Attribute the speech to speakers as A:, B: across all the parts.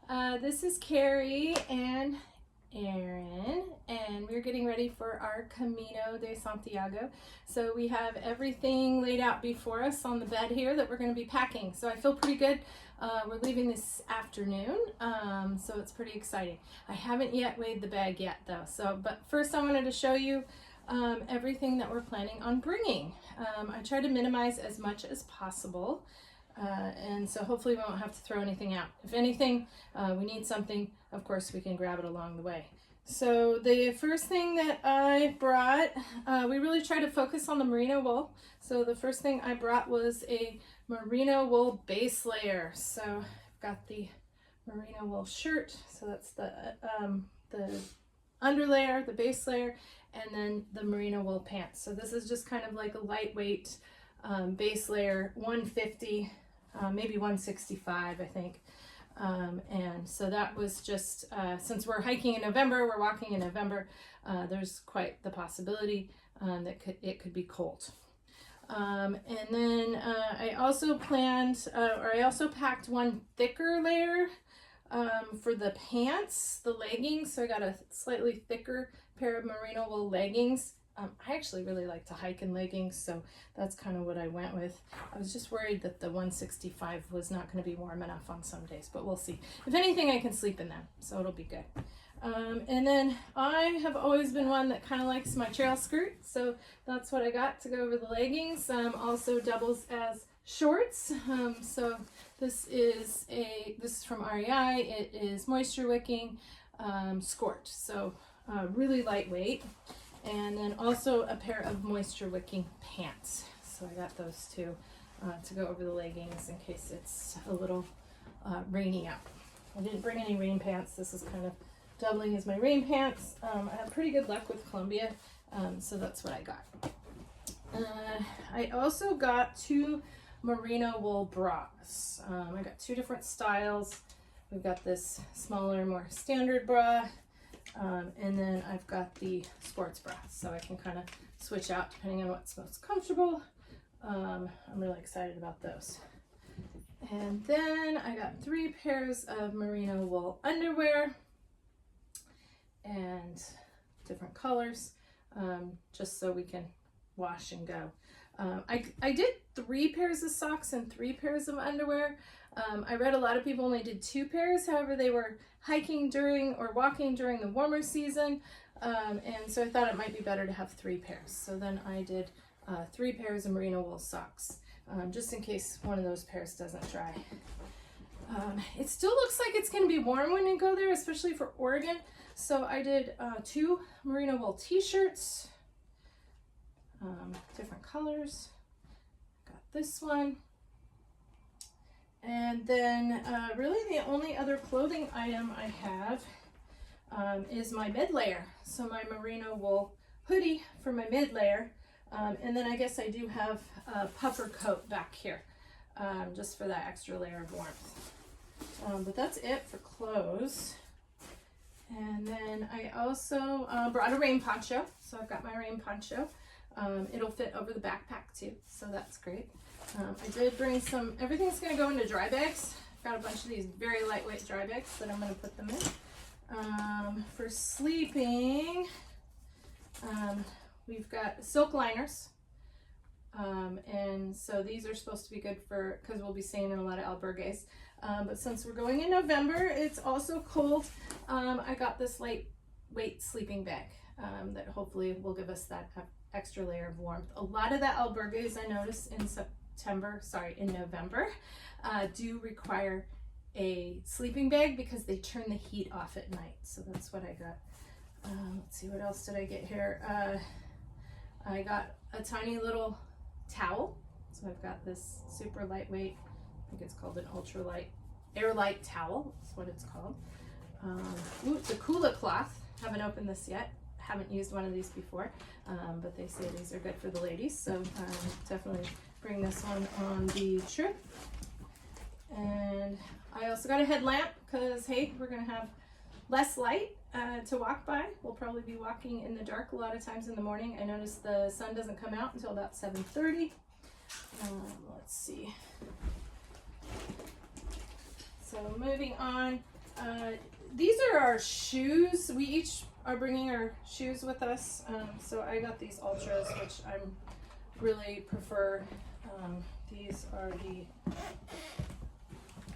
A: Hi, this is Carrie and Erin, and we're getting ready for our Camino de Santiago. So we have everything laid out before us on the bed here that we're going to be packing. So I feel pretty good. We're leaving this afternoon, so it's pretty exciting. I haven't yet weighed the bag yet though. But first I wanted to show you everything that we're planning on bringing. I try to minimize as much as possible. And so hopefully we won't have to throw anything out. If anything, we need something, of course we can grab it along the way. So the first thing that I brought, we really try to focus on the merino wool. So the first thing I brought was a merino wool base layer. So I've got the merino wool shirt, so that's the under layer, the base layer, and then the merino wool pants. So this is just kind of like a lightweight base layer, 150, maybe 165, I think. And so that was just, since we're hiking in November, we're walking in November, there's quite the possibility that it could be cold. And then I also planned, or I also packed one thicker layer for the pants, the leggings. So I got a slightly thicker pair of merino wool leggings. I actually really like to hike in leggings, so that's kind of what I went with. I was just worried that the 165 was not going to be warm enough on some days, but we'll see. If anything, I can sleep in them, so it'll be good. And then I have always been one that kind of likes my trail skirt, so that's what I got to go over the leggings. Also doubles as shorts. So this is from REI. It is moisture wicking skort, so really lightweight. And then also a pair of moisture wicking pants. So I got those two to go over the leggings in case it's a little rainy out. I didn't bring any rain pants. This is kind of doubling as my rain pants. I had pretty good luck with Columbia, so that's what I got. I also got two merino wool bras. I got two different styles. We've got this smaller, more standard bra. And then I've got the sports bra, so I can kind of switch out depending on what's most comfortable. I'm really excited about those. And then I got 3 pairs of merino wool underwear and different colors, just so we can wash and go. I did 3 pairs of socks and 3 pairs of underwear. I read a lot of people only did 2 pairs, however they were hiking during or walking during the warmer season, and so I thought it might be better to have 3 pairs. So then I did 3 pairs of merino wool socks, just in case one of those pairs doesn't dry. It still looks like it's going to be warm when you go there, especially for Oregon, so I did 2 merino wool t-shirts, different colors. Got this one. And then really the only other clothing item I have is my mid layer. So my merino wool hoodie for my mid layer. And then I guess I do have a puffer coat back here, just for that extra layer of warmth. But that's it for clothes. And then I also brought a rain poncho. So I've got my rain poncho. It'll fit over the backpack too, so that's great. I did bring some, everything's going to go into dry bags. I've got a bunch of these very lightweight dry bags that I'm going to put them in. For sleeping, we've got silk liners. And so these are supposed to be good for, because we'll be staying in a lot of albergues. But since we're going in November, it's also cold. I got this lightweight sleeping bag that hopefully will give us that extra layer of warmth. A lot of the albergues I noticed in November, do require a sleeping bag because they turn the heat off at night. So that's what I got. Let's see, what else did I get here? I got a tiny little towel. So I've got this super lightweight, I think it's called an ultralight, airlight towel. That's what it's called. The Kula cloth. Haven't opened this yet. Haven't used one of these before, but they say these are good for the ladies, so definitely bring this one on the trip. And I also got a headlamp because, hey, we're going to have less light to walk by. We'll probably be walking in the dark a lot of times in the morning. I noticed the sun doesn't come out until about 7:30. Let's see. So moving on. These are our shoes. We each are bringing our shoes with us. So I got these Ultras, which I really prefer. These are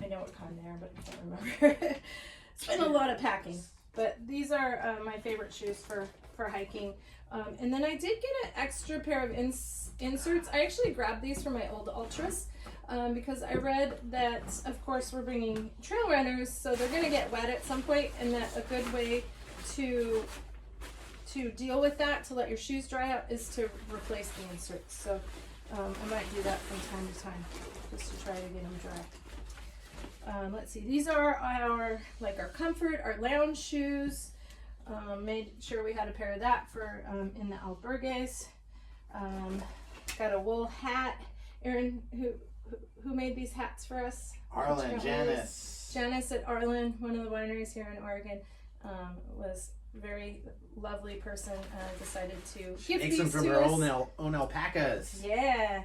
A: I know what kind they are, but I can't remember. It's been a lot of packing. But these are my favorite shoes for hiking. And then I did get an extra pair of inserts. I actually grabbed these from my old Ultras because I read that, of course, we're bringing trail runners, so they're going to get wet at some point, and that a good way to deal with that, to let your shoes dry out, is to replace the inserts. So I might do that from time to time, just to try to get them dry. Let's see, these are our comfort, our lounge shoes. Made sure we had a pair of that for in the albergues. Got a wool hat. Erin, who made these hats for us?
B: Arlen, Janice.
A: Janice at Arlen, one of the wineries here in Oregon, was a very lovely person. Decided to give
B: Makes
A: these
B: them from
A: to
B: her
A: us.
B: own alpacas.
A: Yeah.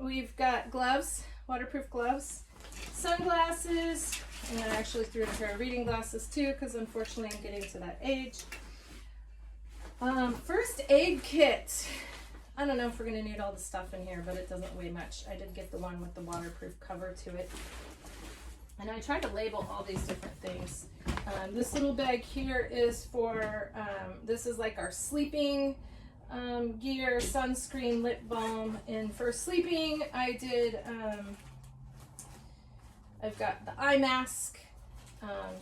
A: We've got gloves, waterproof gloves, sunglasses, and I actually threw in a pair of reading glasses too, because unfortunately I'm getting to that age. First aid kit. I don't know if we're going to need all the stuff in here, but it doesn't weigh much. I did get the one with the waterproof cover to it. And I tried to label all these different things. This little bag here is for, this is like our sleeping gear, sunscreen, lip balm. And for sleeping, I did, I've got the eye mask,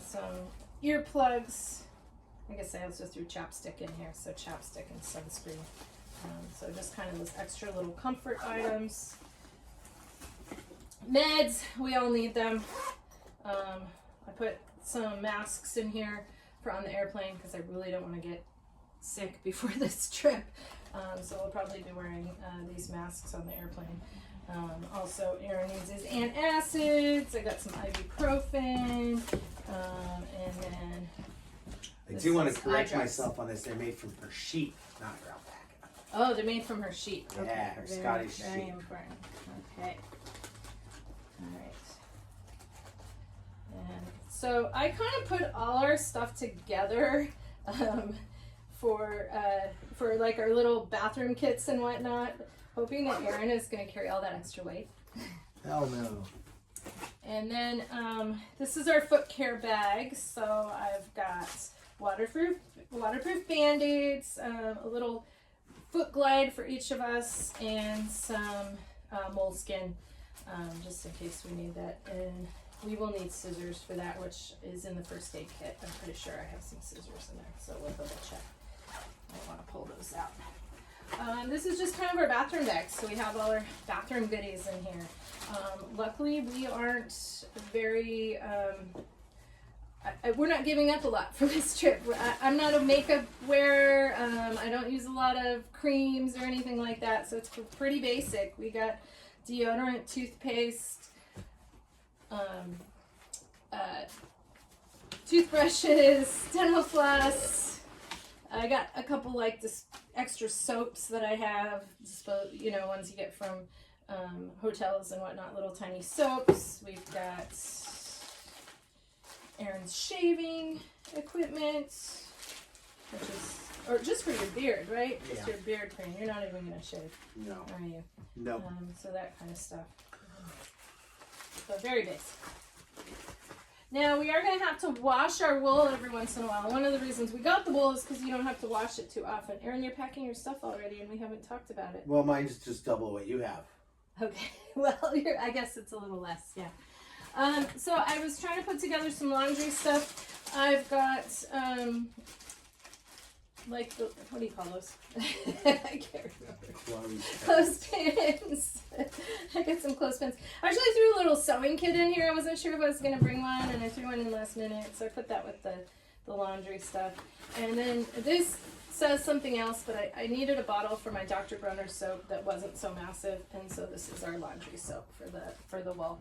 A: some earplugs. I guess I also threw chapstick in here, so chapstick and sunscreen. So just kind of those extra little comfort items. Meds, we all need them. I put some masks in here for on the airplane because I really don't want to get sick before this trip. So we'll probably be wearing these masks on the airplane. Also, Erin needs his antacids. I got some ibuprofen, and then
B: I do want to correct myself on this. They're made from her sheep, not her alpaca.
A: Oh, they're made from her sheep. Okay.
B: Yeah, her Scottish sheep.
A: Very important. Okay. All right. And so I kind of put all our stuff together for like our little bathroom kits and whatnot, hoping that Erin is going to carry all that extra weight.
B: Hell no.
A: And then this is our foot care bag. So I've got waterproof Band-Aids, a little foot glide for each of us, and some moleskin, just in case we need that. And we will need scissors for that, which is in the first aid kit. I'm pretty sure I have some scissors in there, so we'll double check. I want to pull those out. This is just kind of our bathroom bag, so we have all our bathroom goodies in here. Luckily, we aren't very... we're not giving up a lot for this trip. I'm not a makeup wearer. I don't use a lot of creams or anything like that, so it's pretty basic. We got deodorant, toothpaste, toothbrushes, dental floss. I got a couple like this extra soaps that I have, ones you get from hotels and whatnot, little tiny soaps. We've got Erin's shaving equipment, which is, or just for your beard, right?
B: Yeah.
A: Just your beard cream. You're not even gonna shave,
B: No.
A: are you?
B: No.
A: So that kind of stuff. So very basic. Now we are going to have to wash our wool every once in a while. One of the reasons we got the wool is because you don't have to wash it too often. Erin, you're packing your stuff already, and we haven't talked about it.
B: Well, mine's just double what you have.
A: Okay. Well, I guess it's a little less. Yeah. So I was trying to put together some laundry stuff. I've got what do you call those? I can't remember. Clothespins. I got some clothespins. I actually threw a little sewing kit in here. I wasn't sure if I was going to bring one, and I threw one in last minute, so I put that with the laundry stuff. And then this says something else, but I needed a bottle for my Dr. Bronner soap that wasn't so massive, and so this is our laundry soap for the wool.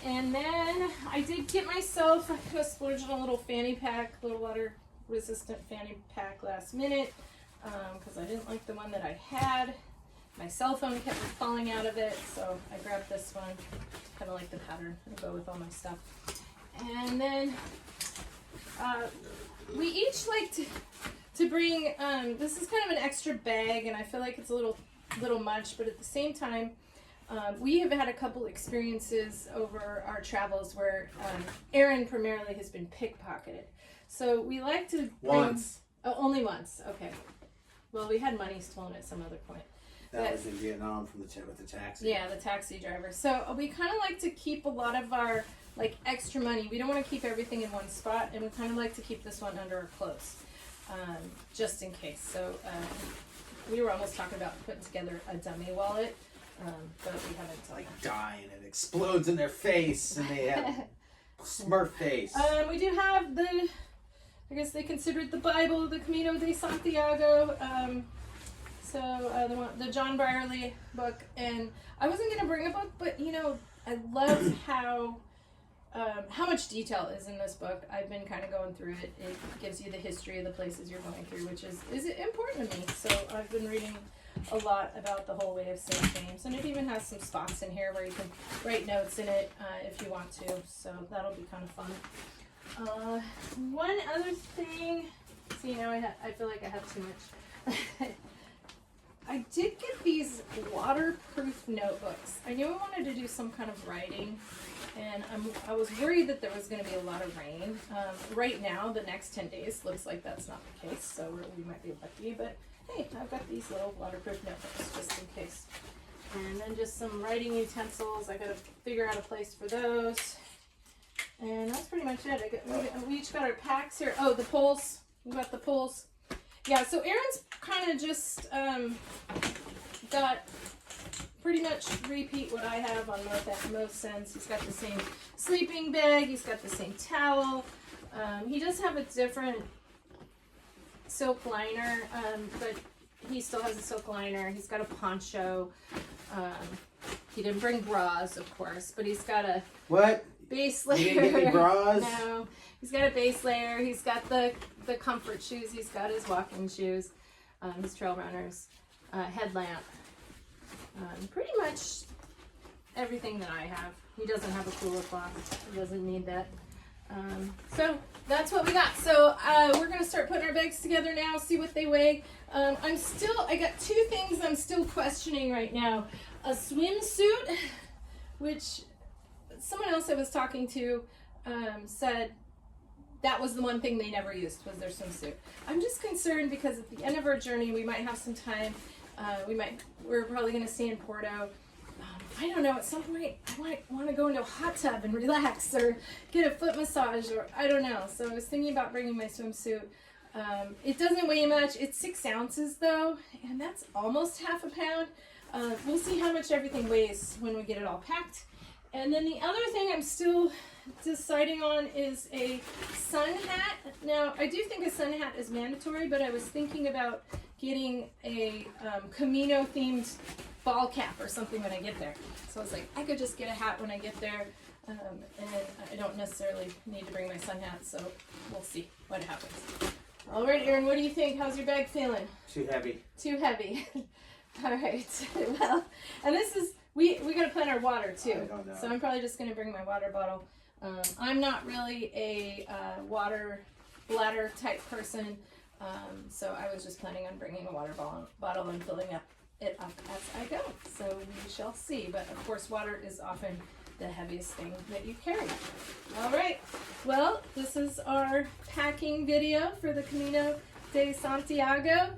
A: And then I did get myself a splurge on a little fanny pack, little water resistant fanny pack last minute, because I didn't like the one that I had. my cell phone kept falling out of it, so I grabbed this one. Kind of like the pattern. It'll go with all my stuff. And then we each like to bring, this is kind of an extra bag, and I feel like it's a little much, but at the same time, we have had a couple experiences over our travels where Aaron primarily has been pickpocketed. So we like to bring,
B: Once.
A: Oh, only once. Okay. Well, we had money stolen at some other point.
B: That was in Vietnam with the taxi.
A: Yeah, the taxi driver. So we kind of like to keep a lot of our like extra money. We don't want to keep everything in one spot, and we kind of like to keep this one under our clothes, just in case. So we were almost talking about putting together a dummy wallet, but we haven't.
B: Like dying, it explodes in their face, and they have Smurf face.
A: We do have I guess they consider it the Bible, the Camino de Santiago. So the John Brierly book, and I wasn't gonna bring a book, but you know, I love how much detail is in this book. I've been kind of going through it. It gives you the history of the places you're going through, which is important to me. So I've been reading a lot about the whole way of St. James, and it even has some spots in here where you can write notes in it if you want to. So that'll be kind of fun. One other thing. See, now I feel like I have too much. I did get these waterproof notebooks. I knew I wanted to do some kind of writing, and I was worried that there was going to be a lot of rain. Right now, the next 10 days looks like that's not the case, so we might be lucky. But hey, I've got these little waterproof notebooks just in case. And then just some writing utensils. I got to figure out a place for those. And that's pretty much it. We each got our packs here. Oh, the poles. We got the poles. Yeah, so Aaron's kind of just got pretty much repeat what I have on most ends. He's got the same sleeping bag. He's got the same towel. He does have a different silk liner, but he still has a silk liner. He's got a poncho. He didn't bring bras, of course, but he's got a base layer.
B: You didn't get me bras?
A: No, he's got a base layer. He's got the comfort shoes. He's got his walking shoes, his trail runners, headlamp. Pretty much everything that I have. He doesn't have a cooler cloth. He doesn't need that. So that's what we got. So we're gonna start putting our bags together now. See what they weigh. I got two things I'm still questioning right now. A swimsuit, which someone else I was talking to said that was the one thing they never used, was their swimsuit. I'm just concerned because at the end of our journey we might have some time. We're probably going to stay in Porto. I don't know, at some point I might want to go into a hot tub and relax or get a foot massage, or I don't know. So I was thinking about bringing my swimsuit. It doesn't weigh much. It's 6 ounces though, and that's almost half a pound. We'll see how much everything weighs when we get it all packed. And then the other thing I'm still deciding on is a sun hat. Now, I do think a sun hat is mandatory, but I was thinking about getting a Camino themed ball cap or something when I get there. So I was like, I could just get a hat when I get there, and I don't necessarily need to bring my sun hat, so we'll see what happens. All right, Aaron, what do you think? How's your bag feeling?
B: Too heavy.
A: Too heavy. All right. Well, and this is, we got to plan our water too.
B: I don't know.
A: So I'm probably just going to bring my water bottle. I'm not really a water bladder type person, so I was just planning on bringing a water bottle and filling it up as I go. So we shall see. But of course, water is often the heaviest thing that you carry. All right. Well, this is our packing video for the Camino de Santiago.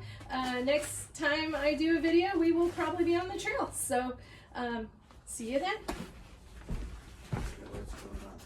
A: Next time I do a video, we will probably be on the trail. So see you then.
B: What's going on?